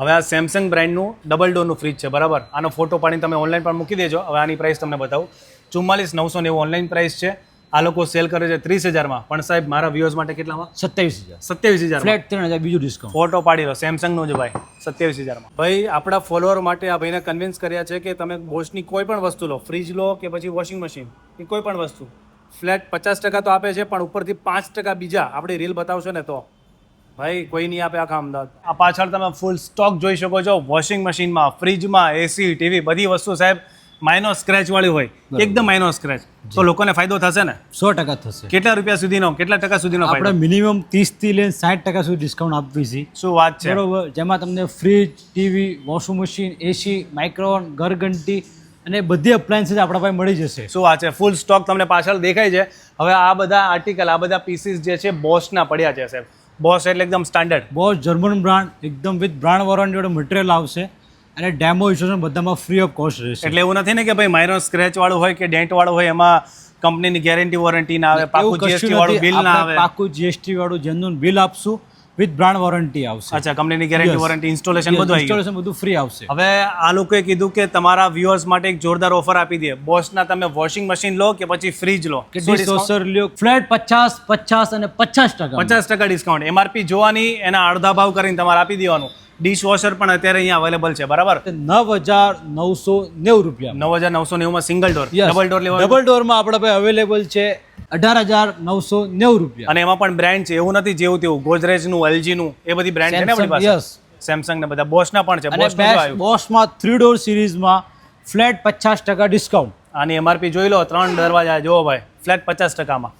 હવે આ સેમસંગ બ્રાન્ડનું ડબલ ડોરનું ફ્રીજ છે બરાબર. આનો ફોટો પાડીને તમે ઓનલાઈન પણ મૂકી દેજો. હવે આની પ્રાઇસ તમને બતાવું. 44,990 ઓનલાઈન પ્રાઇસ છે. આ લોકો સેલ કરે છે 30,000માં, પણ સાહેબ મારા વ્યુઅર્સ માટે કેટલામાં? 27,000 ફ્લેટ 3,000 બીજું ડિસ્કાઉન્ટ. ફોટો પાડી લો સેમસંગનો જ ભાઈ, 27,000માં. ભાઈ આપણા ફોલોઅર માટે આ ભાઈને કન્વિન્સ કર્યા છે કે તમે બોશની કોઈ પણ વસ્તુ લો, ફ્રીજ લો કે પછી વોશિંગ મશીન કે કોઈ પણ વસ્તુ, ફ્લેટ 50% તો આપે છે, પણ ઉપરથી 5% બીજા આપણી રીલ બતાવશો ને તો ભાઈ કોઈ નહીં આપે આખા અમદાવાદ. આ પાછળ તમે ફૂલ સ્ટોક જોઈ શકો છો. વોશિંગ મશીનમાં, ફ્રીજમાં, એસી, ટીવી બધી વસ્તુ સાહેબ માઇનો સ્ક્રેચ વાળી હોય, એકદમ માઇનો સ્ક્રેચ, તો લોકોને ફાયદો થશે ને? 100% થશે. કેટલા રૂપિયા સુધીનો, કેટલા ટકા સુધીનો ફાયદો? આપણે મિનિમમ 30 થી લઈને 60% સુધી ડિસ્કાઉન્ટ આપવી છે. શું વાત છે? બરોબર. જેમાં તમને ફ્રીજ, ટીવી, વોશિંગ મશીન, એસી, માઇક્રોવેવ, ઘરઘંટી અને બધી અપ્લાયન્સીસ આપણા પાસે મળી જશે. શું વાત છે? ફૂલ સ્ટોક તમને પાછળ દેખાય છે. હવે આ બધા આર્ટિકલ, આ બધા પીસીસ જે છે બોશના પડ્યા છે સાહેબ. બોશ એટલે એકદમ સ્ટાન્ડર્ડ. બોશ જર્મન બ્રાન્ડ, એકદમ વિથ બ્રાન્ડ વોરંટી વાળું મટીરિયલ આવશે અને ડેમો ઇન્સ્ટોલેશન બધામાં ફ્રી ઓફ કોસ્ટ રહેશે. એટલે એવું નથી ને કે ભાઈ માઇનો સ્ક્રેચ વાળું હોય કે ડેન્ટ વાળું હોય એમાં કંપનીની ગેરંટી વોરંટી ના આવે, પાકું જીએસટી વાળું બિલ ના આવે. પાકું જીએસટી વાળું જેનું બિલ આપશું વિથ બ્રાન્ડ વોરંટી આવશે. અચ્છા, કંપનીની ગેરંટી વોરંટી, ઇન્સ્ટોલેશન બધું આવી ગયું. ઇન્સ્ટોલેશન બધું ફ્રી આવશે. હવે આ લોકોએ કીધું કે તમારા વ્યુઅર્સ માટે એક જોરદાર ઓફર આપી દે. બોશના તમે વોશિંગ મશીન લો કે પછી ફ્રીજ લો, કે ડિશવોશર લ્યો, ફ્લેટ 50, 50 અને 50%. 50% ડિસ્કાઉન્ટ. એમઆરપી જોવાની, એના અડધા ભાવ કરીને તમારે આપી દેવાનું. ડિશવોશર પણ અત્યારે અહીંયા અવેલેબલ છે બરાબર. 9,990 રૂપિયા. 9,990માં સિંગલ ડોર. ડબલ ડોર લેવા, ડબલ ડોરમાં આપણા પાસે અવેલેબલ છે 18,990 રૂપિયા. અને એમાં પણ બ્રાન્ડ છે, એવું નથી જેવું તેવું. ગોદરેજનું, એલજીનું એ બધી બ્રાન્ડ છે ને આપણી પાસે. સેમસંગ ને બધા બોશના પણ છે. બોશમાં 3 ડોર સિરીઝમાં ફ્લેટ 50% ડિસ્કાઉન્ટ. આની એમઆરપી જોઈ લો, 3 દરવાજા જોવો ભાઈ, ફ્લેટ 50%માં.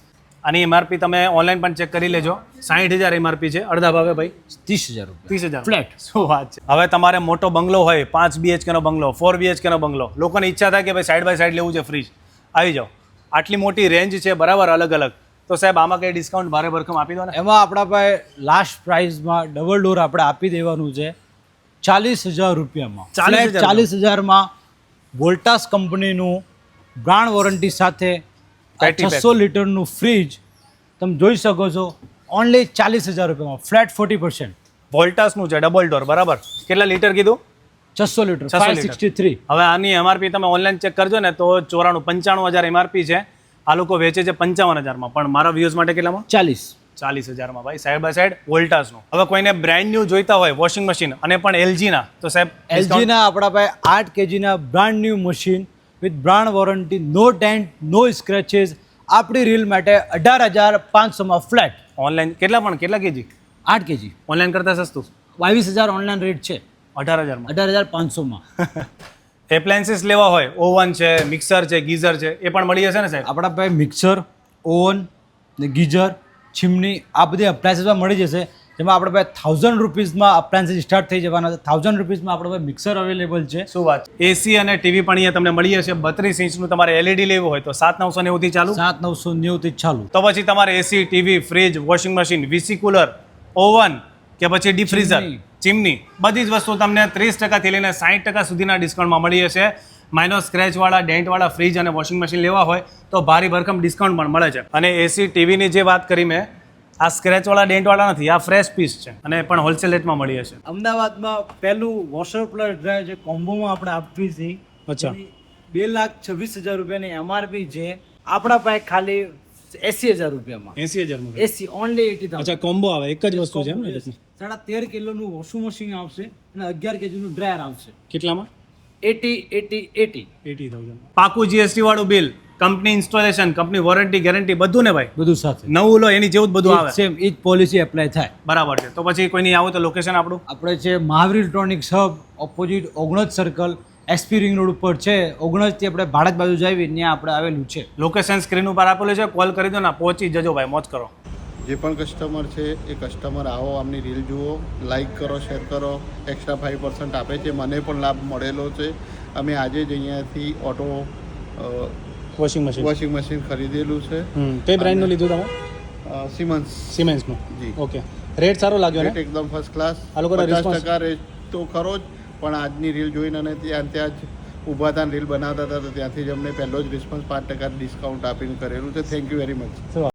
આની એમઆરપી તમે ઓનલાઈન પણ ચેક કરી લેજો. 60,000 એમઆરપી છે, અડધા ભાવે ભાઈ 30,000 રૂપિયા. 30,000 ફ્લેટ. શું વાત છે? હવે તમારે મોટો બંગલો હોય, 5 BHK નો બંગલો, 4 BHK નો બંગલો, લોકોની ઈચ્છા થાય કે ભાઈ સાઈડ બાય સાઈડ લેવું છે ફ્રીજ, આવી જાઓ. આટલી મોટી રેન્જ છે બરાબર, અલગ અલગ. તો સાહેબ આમાં કઈ ડિસ્કાઉન્ટ ભારે ભરખમ આપી દો ને. એમાં આપણા પાસે લાસ્ટ પ્રાઇસમાં ડબલ ડોર આપણે આપી દેવાનું છે 40,000 રૂપિયામાં. 40,000માં વોલ્ટાસ કંપનીનું બ્રાન્ડ વોરંટી સાથે 600 લીટરનું ફ્રીજ તમે જોઈ શકો છો. ઓનલી 40,000 રૂપિયામાં, ફ્લેટ 40%. વોલ્ટાસનું છે ડબલ ડોર બરાબર. કેટલા લીટર કીધું? 600 લીટર, 563. હવે આની એમઆરપી તમે ઓનલાઈન ચેક કરજો ને તો 95,000 એમઆરપી છે. આ લોકો વેચે છે 55,000માં, પણ મારા વ્યુઝ માટે કેટલામાં? 40,000માં ભાઈ, સાઈડ બાય સાઈડ વોલ્ટાસનું. હવે કોઈને બ્રાન્ડ ન્યુ જોઈતા હોય વોશિંગ મશીન અને પણ એલજીના, તો સાહેબ એલજીના આપણા પાસે 8 kgના brand new machine with brand warranty, no dent, no scratches, આપણી રીલ માટે 18,500માં ફ્લેટ. ઓનલાઈન કેટલા કેજી? 8 kg. ઓનલાઈન કરતા સસ્તું 22,000 ઓનલાઈન રેટ છે. 18,000માં, 18,500માં. એપ્લાયન્સીસ લેવા હોય, ઓવન છે, મિક્સર છે, ગીઝર છે, એ પણ મળી જશે ને સાહેબ? આપણા પાસે મિક્સર, ઓવન ને ગીઝર, ચીમની આ બધી અપ્લાયન્સીસમાં મળી જશે. જેમાં આપણે પાસે 1,000 રૂપીઝમાં અપ્લાયન્સીસ સ્ટાર્ટ થઈ જવાના છે. 1,000 રૂપીઝમાં આપણા પાસે મિક્સર અવેલેબલ છે. શું વાત છે? એસી અને ટીવી પણ અહીંયા તમને મળી જશે. 32 ઇંચનું તમારે એલઈડી લેવું હોય તો 7,990 થી ચાલુ. 7,990 થી ચાલુ. તો પછી તમારે AC, TV, fridge, washing machine, VC cooler, oven કે પછી ડીપ ફ્રીઝર, ચીમની, બધી જ વસ્તુ તમને 30% થી લઈને 60% સુધીના ડિસ્કાઉન્ટમાં મળી જશે. માઇનો સ્ક્રેચવાળા, ડેન્ટવાળા ફ્રીજ અને વોશિંગ મશીન લેવા હોય તો ભારી ભરખમ ડિસ્કાઉન્ટ પણ મળે છે. અને એસી, ટીવીની જે વાત કરી મેં, આ સ્ક્રેચવાળા, ડેન્ટવાળા નથી, આ ફ્રેશ પીસ છે અને પણ હોલસેલ રેટમાં મળી જશે. અમદાવાદમાં પહેલું વોશર પ્લસ ડ્રાયર જે કોમ્બોમાં આપણે આપવી છે. અચ્છા, 2,26,000 રૂપિયાની એમઆરપી છે. આપણા પાસે ખાલી 80,000 રૂપિયામાં. 80,000માં એસી ઓનલી 80,000. અચ્છા, કોમ્બો આવે, એક જ વસ્તુ છે એમ ને? 13.5 કિલોનું વોશિંગ મશીન આવશે અને 11 kgનું ડ્રાયર આવશે. કેટલામાં? 80,000. પાકું જીએસટી વાળું bill, company installation, company warranty, guarantee બધું ને ભાઈ? બધું સાથે. નવું લો એની જેવું જ બધું આવે. સેમ એ જ પોલિસી એપ્લાય થાય. બરાબર છે. તો પછી કોઈ નહીં આવું તો લોકેશન આપણું? આપણે છે Mahavir electronics hub, opposite Ognaj circle, SP ring road ઉપર છે. ઓગણજથી આપણે ભારત બાજુ જાવી ત્યાં આપણે આવેલું છે. લોકેશન સ્ક્રીન ઉપર આપેલું છે, કોલ કરી દો ને, પહોંચી જજો ભાઈ, મોજ કરો. જે પણ કસ્ટમર છે એ કસ્ટમર આવો, આમની રીલ જુઓ, લાઈક કરો, શેર કરો. એક્સ્ટ્રા 5% આપે છે, મને પણ લાભ મળેલો છે. અમે આજે જ અહીંયાથી ઓટો વોશિંગ મશીન ખરીદેલું છે. કઈ બ્રાન્ડનું લીધું તમે? સિમેન્સનું. જી. ઓકે, રેટ સારો લાગ્યો ને? એકદમ ફર્સ્ટ ક્લાસ. આ લોકોનો 50% રેટ તો ખરો જ, પણ આજની રીલ જોઈને અને ત્યાં જ ઊભા હતા રીલ બનાવતા હતા, તો ત્યાંથી જ અમને પહેલો જ રિસ્પોન્સ 5% ડિસ્કાઉન્ટ આપીને કરેલું છે. Thank you very much.